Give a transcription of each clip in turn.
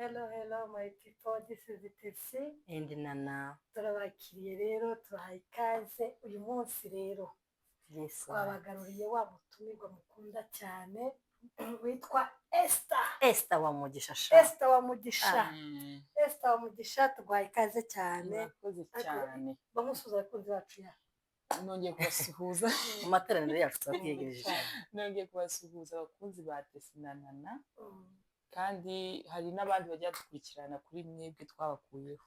Hello, my people. This is Tessy. And Nana. Turabakiriye rero tubahaye ikaze uyu munsi rero. Yes. Twabagaruriye wa mutumirwa mukunda cyane witwa Esther wa Mugisha. Esther wa Mugisha tuguhaye ikaze cyane. Murakoze cyane. Bamusuza abakunzi bacu ya. Nongeye kubasuhuza. Mu materaniro yacu twategereje. Nongeye kubasuhuza abakunzi ba Tessy na Nana. Kandi hari n'abandi bajya dukurikirana kuri mwebwe twabakuyeho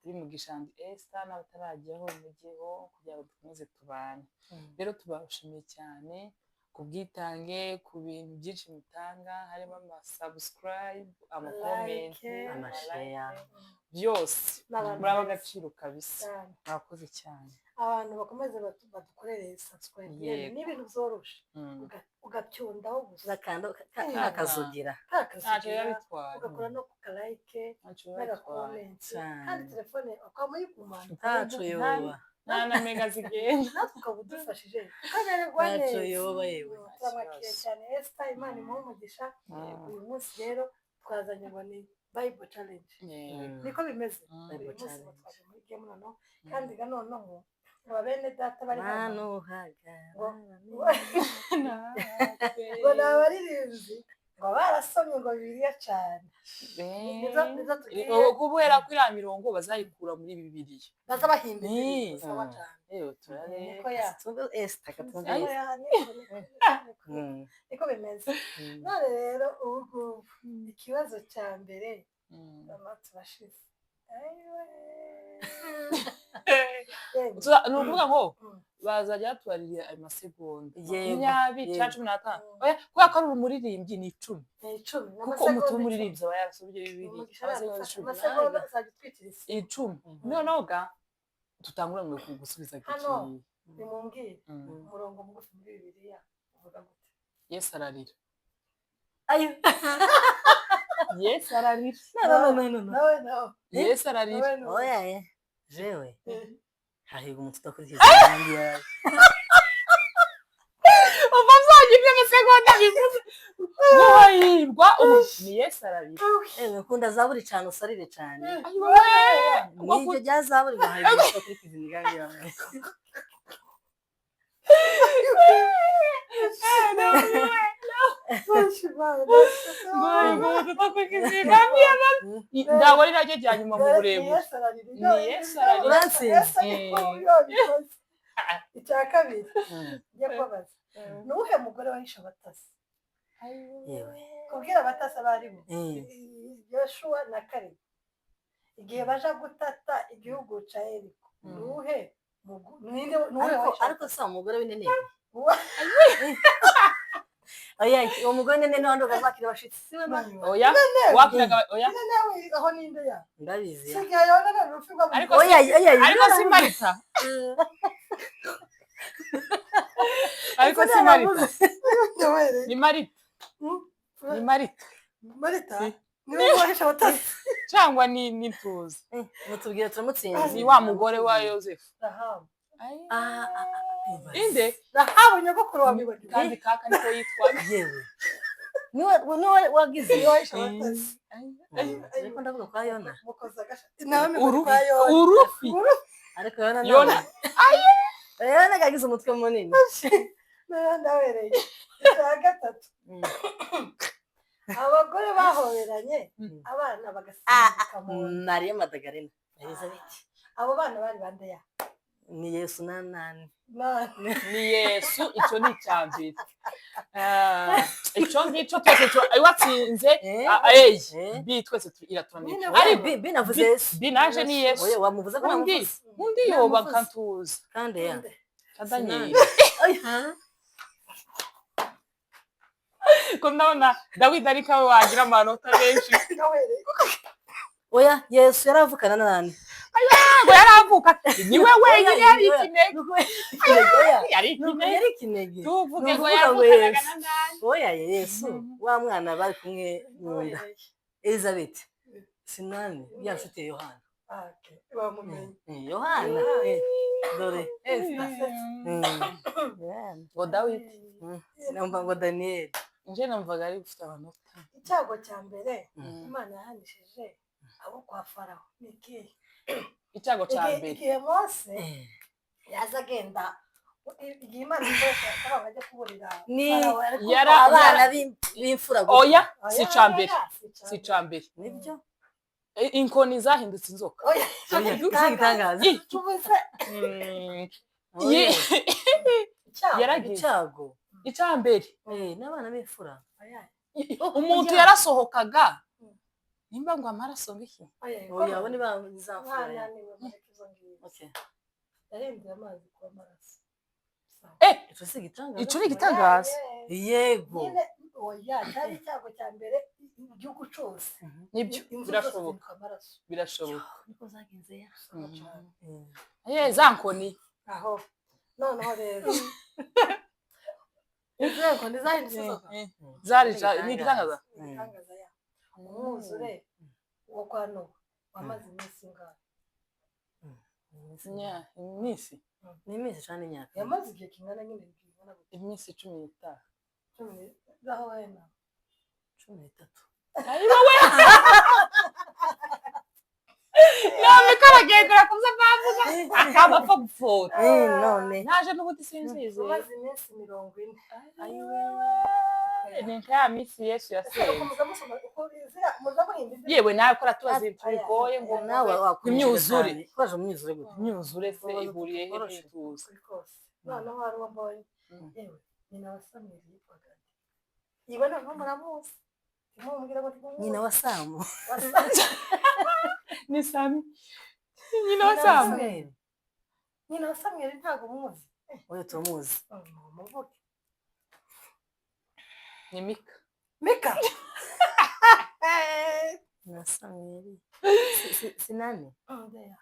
kuri Mugisha and Esther n'abatarajyaho mujyeho kugira ngo dukomeze tubane. Rero tubashimiye cyane kubwitange ku bintu byinshi mutanga, harimo ama subscribe, ama comment, ama share, byose muri abagaciro kabisa. Murakoze cyane. Abantu bakomeze badukorere subscribe ni ibintu byoroshe ugacyondaho gusa kandi akazugira ugakora no ku like na comment kandi telefone ukamuyigumana ntacu yoba nana mega zigenda natwe ukabudufashije ukamererwa neza ntacu yoba yewe turamakiriye cyane Esther Imana imuhe umugisha. Uyu munsi rero twazanye ngo ni Bible challenge niko bimeze uyu munsi twaje muri game noneho kandi noneho abene data bari hano ngo n'abaririmbyi ngo barasomye ngo Bibiliya cyane kubera ko iriya mirongo bazayikura muri Bibiliya baza bahimbye turareba Esther niko bimeze. None rero ubu ikibazo cya mbere tubashize ni ukuvuga ngo bazajya batubarira ayo masegonda 20-15 kubera ko ari umuririmbyi ni 10 kuko umutu w'umuririmbyi aba yarasubye Bibiliya amasegonda azajya twikiriza 10 noneho ga tutangura ngo gusubiza hano nimumbwire umurongo mugufi muri Bibiliya uvuga gute? Yesu ararira. Ayo Yesu ararira. No. Yesu ararira. Oya jewe hahiga umuntu udakurikiza kandi yawe umazanye amasegonda bivuze woyirwa ni Yesu ararira. Nkunda zaburi cyane usarire cyane nibyo bya zaburi bahaye udakurikiza imigambi yawe. Ndago ari ryo rya nyuma mu burebure. Ni Yesu ararira. Icya kabiri njye kubaza nuhe mugore wahisha abatasi kubwira abatasi abarimu Yoshua na Kalebu igihe baja gutata igihugu ca Yeriko nuhe ariko sa umugore w'inene oya uwo mugore nene n'abandi bazakira bashitsi siwe mani oya wakiraga oya nene aho ninde ya ndabizi sigaye ona n'urufigwa oya ariko si Marita ariko si Marita ni Marita niwe wahisha abatasi cyangwa ni tuzi mutubwire turamutsinze ni wa mugore wa Yosefu inde Rahabu nyogokuru wa mibodi kandi kaka niko yitwa yewe niwe wagize wahisha abatasi ariko ndavuga kwa Yona urufi ariko Yona Yona gagize umutwe munini ndabereye cya gatatu abagore bahoberanye abana bagasimbuka mu Maria Madagarena Elizabeth abo bana bari bande ya ni Yesu nani ni Yesu icyo ni cyambere icyo ngicyo twese watsinze bi twese iraturanye ari bi navuze bi naje ni Yesu oya wamuvuze ko undi yoba kantuza kandi ya Daniel ko ndabona Dawidi ariko we wagira amanota menshi oya Yesu yaravukana nani ngo yaravuka niwe wenyine yari ikinege tuvuge ngo yavukanaga nani oya Yesu wa mwana bari kumwe munda Elizabeth sinani yafite Yohana Yohana dore ngo Dawidi namba ngo Daniel nje numvaga ari gufite amanota. Icyago cya mbere Imana yahanishije abo kwa Farawo ni ikihe? Icyago cya mbere igihe Mose yaza agenda igihe Imana ikoresha Farawo bajya kuburira abana b'imfura gusa. Oya si icya mbere nibyo inkoni zahindutse inzoka. Oya igitangaza yaragize icya mbere n'abana b'imfura. umuntu yarasohokaga nimba ngo amaraso ngiki oya abo ni bazamfura. yarenze amazi ku maraso. icyo ni igitangaza. yego oya cyari icyago cya mbere igihugu cyose. nibyo birashoboka niko zagenze ya za nkoni aho noneho rero izo nkoni zahindutse inzoka zari ni igitangaza. umwuzure wo kwa Nowa wamaze iminsi ingahe? iminsi ni iminsi cyane imyaka yamaze igihe kingana nyine iminsi 15 zaho wena 13 ayiwe yamikaragendera kuza bavuga akaba apfa gupfora none naje n'ubundi sinzize umaze iminsi 40. ayiwe ni nka minsi Yesu yasenze yewe nawe kora tubazi bigoye ngo nawe imyuzure kwaje imyuzure gute imyuzure se ihuriye he n'ituze noneho hari uwo mbonye yewe nyina wa Samweli yitwaga iwe noneho muramuzi mumubwira ngo nyina wa Samu ni Sami nyina wa Samweli ntabwo muzi. oya tumuzi muvuge ni Mika na Samweli si nani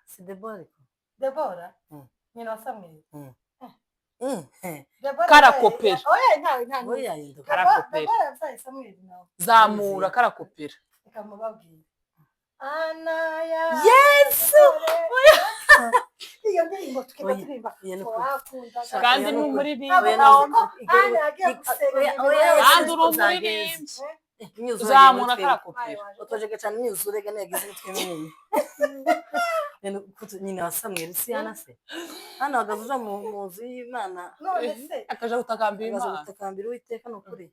si Debora nyina wa Samweli karakopera oya karakopera zamura karakopera ikamubabwira Anaya Yesu iyo ndirimbo tukiba kandi ni muri bimwe kandi urumuri zamura karakopera utojege cyane imyuzure gane yagize umutwe munini nyina wa Samweli si yana se hano agazuza mu nzu y'Imana none se akaja gutakambira Uwiteka n'ukuri.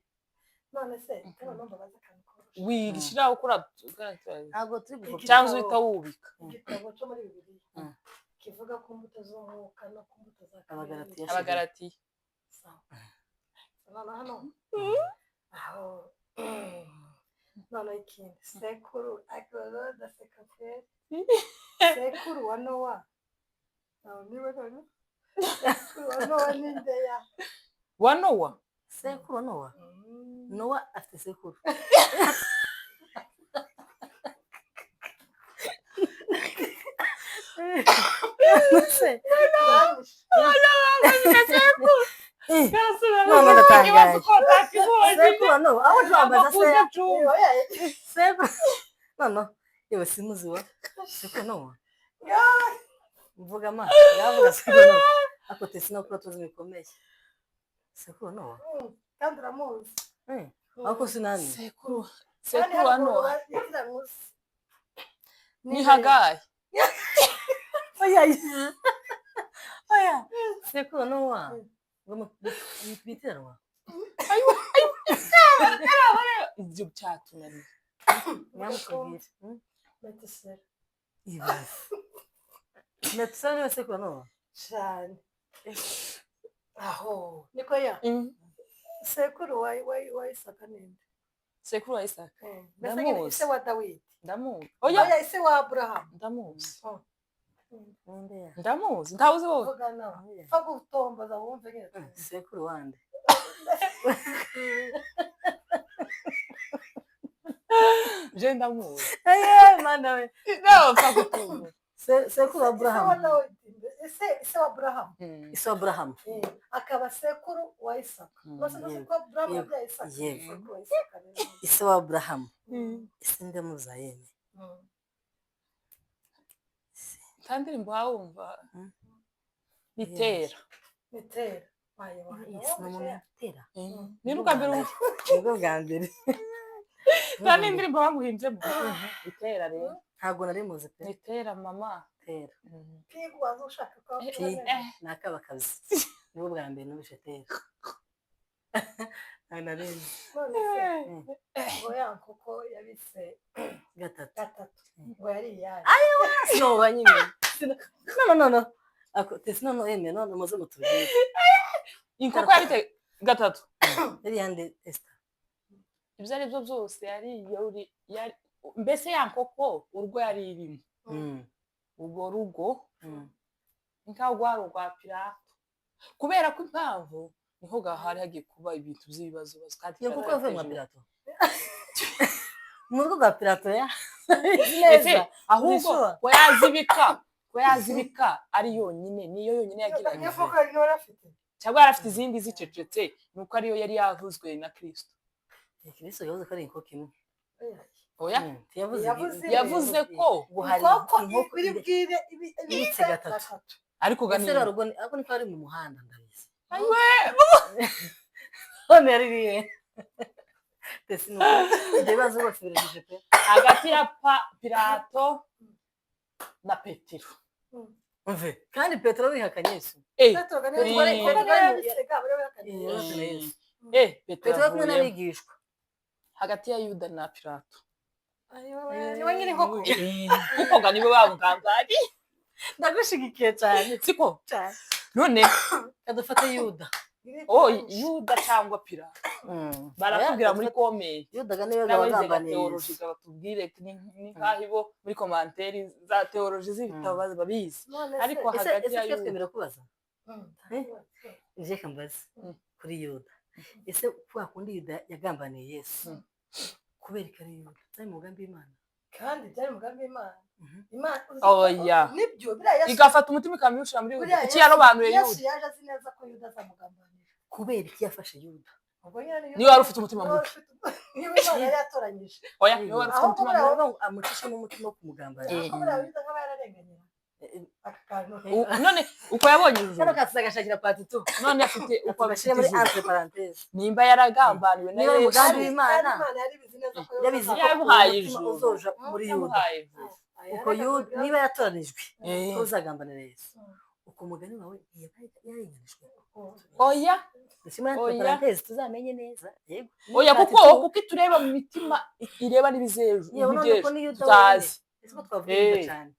none se none mbabaza kandi wirishiraho kura ntabwo turi gukora cyangwa uhita wubika igitabo cyo muri Bibiliya kivuga ku mbuto z'umwuka no ku mbuto za abagalatiya hano aho none ikindi sekuru akoroda sekaferi sekuru wa Nowa niwe none sekuru wa Nowa n'indeya wa Nowa sekuru wa Nowa Nowa afite sekuru yewe simuziwa sekuru Nowa mvuga ma yavuga sekuru Nowa ako Tessy no kuri tuzi bikomeye sekuru Nowa kandi uramuzi ako sinani sekuru wa Nowa ni Hagayi oya sekuru Nowa ngo bitiranwa ayo ibyo byatunaniye nyamukubwira Metusela Metusela niwe sekuru Nowa cyane aho niko ya sekuru wa Isaka ninde sekuru wa Isaka ndamuzi se wa Dawidi ndamuzi oya ise wa Abraham ndamuzi ninde ndamuzi ndawuzi wowe vuga nawe fagu utomboza wumve ngene sekuru wande je ndamuzi mana we no fagu utomboza sekuru Abraham ise wa Abraham ise wa Abraham akaba sekuru wa Isaka bose ko Abraham ya Isaka ise wa Abraham ise ndamuza yene kandi ndirimbo wumva bitera tera ni ubwa mbere nibwo bwa mbere nta n'indirimbo bamuhinzemo itera rero ntabwo nari muzi pe itera mama tera pigu waza ushaka ko ni akabakazi nibwo bwa mbere nubishe tera nari none se ngo ya nkoko yabise gatatu ngo yari iyayo sinoba nyine no ako Tessy no eme no muze mutubwire inkoko yabite gatatu yari yande Esther ibyo ari byo byose yari mbese ya nkoko urwo yari irimo urwo rugo nkaho rwari urwa Pilato kubera ko impamvu niho gahari hagiye kuba ibintu by'ibibazo kandi yo kuko yavuye mu Pilato mu rugo rwa Pilato ya neza ahubwo ko yazibika ari yonyine niyo yonyine yagiranye cyangwa yarafite izindi zicecetse nuko ariyo yari yavuzwe na Kristo Kristo yavuze ko ari inkoko imwe oya yavuze ko guhari inkoko iri bwire ibitse gatatu ariko ganira rugo ariko niko ari mu muhanda ndabizi ayiwe none yari Tessy no ibibazo bose biragije pe hagati ya Pilato na Petero mve kandi Petero bihakanye Yesu Petero kumwe n'abigishwa hagati ya Yuda na Pilato niwe nyine nkoko kuko ga nibo babugangari ndagushigikiye cyane siko none kadufate Yuda Yuda cyangwa Pilato barakubwira muri comment Yuda niwe bagambaniye teology batubwire ni nkahibo muri commentaire za teology z'ibitabo babizi ariko hagati ya Yuda twemera kubaza je kambaza kuri Yuda ese kwa kundi Yuda yagambaniye Yesu kubera ko ari Yuda cyari mugambi w'Imana kandi byari mugambi w'Imana oya nibyo biraya igafata umutima ikamyushira muri Yuda iki yarobanuye Yuda Yesu yaje azi neza ko Yuda azamugambanira kubera iki yafashe Yuda niyo wari ufite umutima mubi niyo Imana yari yatoranyije oya niyo wari ufite umutima mubi amucisha n'umutima wo kumugambanira Yuda nk'aba yararenganyira none uko yabonye cyane katagashakira part 2 none afite uko abashire muri entre parenthèse nimba yaragambaniwe niyo mugambi w'Imana yari bizi neza ko yabihaye uzoja muri Yuda uko Yuda niba yatoranijwe uzagambanira Yesu uko mugani wawe yarenganijwe oya Ndashima parenthèse tuzamenye neza yego oya kuko tureba mu mitima ireba n'ibizejo tutazi ese twavuga cyane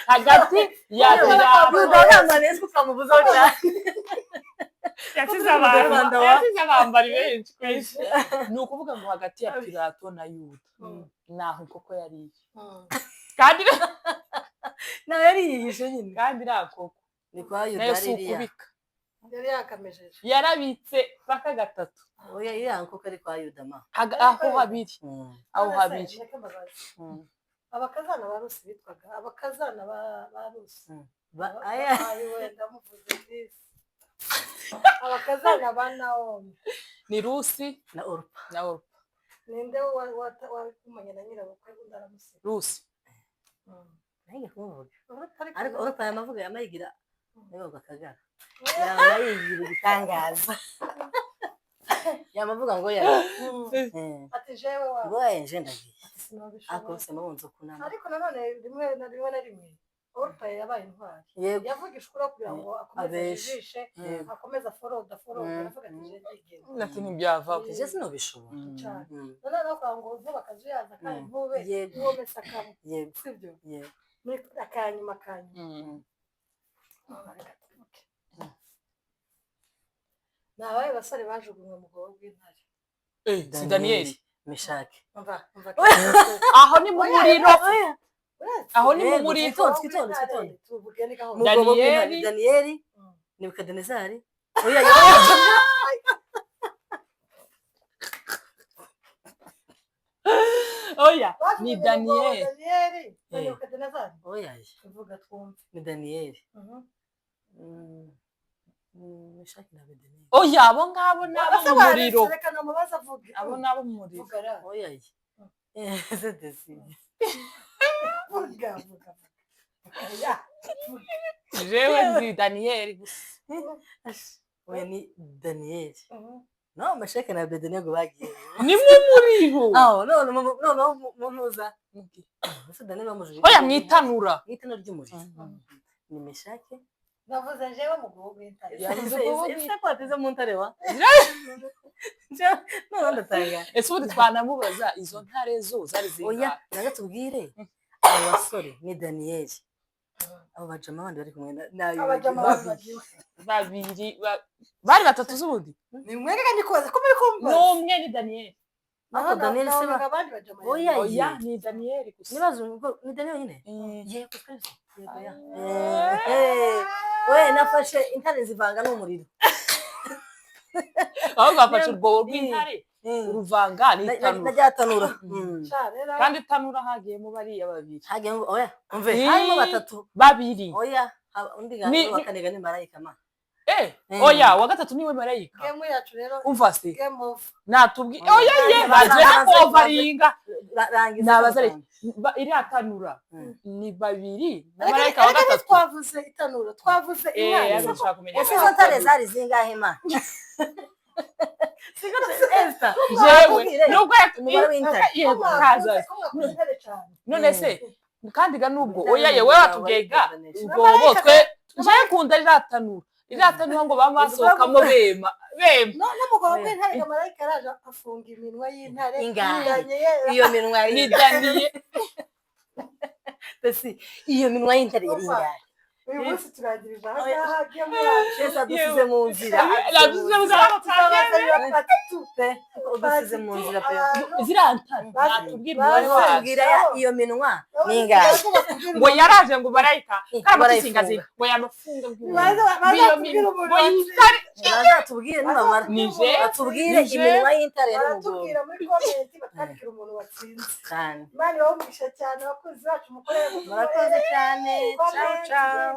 hagati ya Yuda tukamubuzaho cyane yasize abambari benshi kwisi ni ukuvuga ngo hagati ya Pilato na Yuda naho inkoko yariye kandi nawe yariyihishe nyine kandi nakoko ni kwa Yuda yari yakamejeje yarabitse paka gatatu oya iriya nkoko ari kwa Yuda ma aho habiri abakazana ba Rusi bitwaga abakazana ba Rusi wenda muvuze this abakazana ba Naomi ni Rusi na Orpa ninde wakumanya na nyirabukwe undaramusi Rusi nenge kuvuga ariko Orpa yamavuga yamayigira niba bakagara yamayigira ibitangaza yamavuga ngo ati jewe wa ngo enje ndagiye akose mabonzo kunama ariko nanone rimwe na rimwe Orpa yabaye intwari yavugisha ukuri kugira ngo akomeze ajishe akomeze aforoda avuga ati je ndigenda lakini byava je sinobishobora none no ngo vuba akazuyaza kandi ntube uwo mesakamo sibyo muri akanyuma nabaye basore bajugunywe mu bwobo bw'intare si Daniel Meshaki aho ni mu muriro aho ni mu muriro twitonde Daniel Nebukadinezari oya ni Daniel oya uvuga twumve ni Daniel Meshaki na Abednego oya abo ngabo nabo mu muriro abo nabo mu muriro oya c'est Tessy vuga jewe ndi Daniel gusa oya ni Daniel no mashaka na Bedenego bagiye nimwe muriho no munuza ese Daniel bamujije oya mwitanura ry'umuriro ni meshake navuze jewe mu guhugu intare yavuze ese ko ateze mu ntare wa no ndatanga ese ubundi twanamubaza izo ntare zo zari zinga oya nagatubwire abo basore ni Daniel abo bajama bandi bari kumwe nayo abajama bagiwe bari batatu z'ubundi ni mwere kandi koza ko muri kumva n'umwe ni Daniel ako Daniel se abandi bajama oya ni Daniel gusa nibazo ni Daniel nyine yego twese yego ya we nafashe intare zivanga n'umuriro aho bafashe urwobo rw'intare uruvanga n'itanura najyatanura kandi itanura hagiyemo bariya babiri hagiyemo oya umve harimo batatu babiri oya undi gani wakanega ni marayika ma oya wa gatatu niwe marayika game yacu rero umva se game of natubwi oya ye baje kovaringa nabazare iriya tanura ni babiri na marayika wa gatatu twavuze itanura twavuze inama ese zo ntare zari zingahe ma jewe nubwo umubare w'intare none se kandi ga nubwo oya ye we watubwega ubwo twe je kunda riratanura ngo bamasohokamo bema n'umugabo w'intare ga marayika araje afunga iminwa y'intare iyo minwa ni Daniel Tessy iyo minwa y'intare yari ingahe uyu munsi turagirije aha game yacu dusize mu nzira dusize mu nzira pe zirantara batubwira iyo minwa ni ingahe ngo yaraje ngo marayika karamusingazi ngo yamafunga ngo yitare bazatubwire nibamara batubwire iminwa y'intare baratubwira muri comment batandikira umuntu watsinze cyane Imana ibahumugisha cyane abakozi bacu mukorere murakoze cyane ciao ciao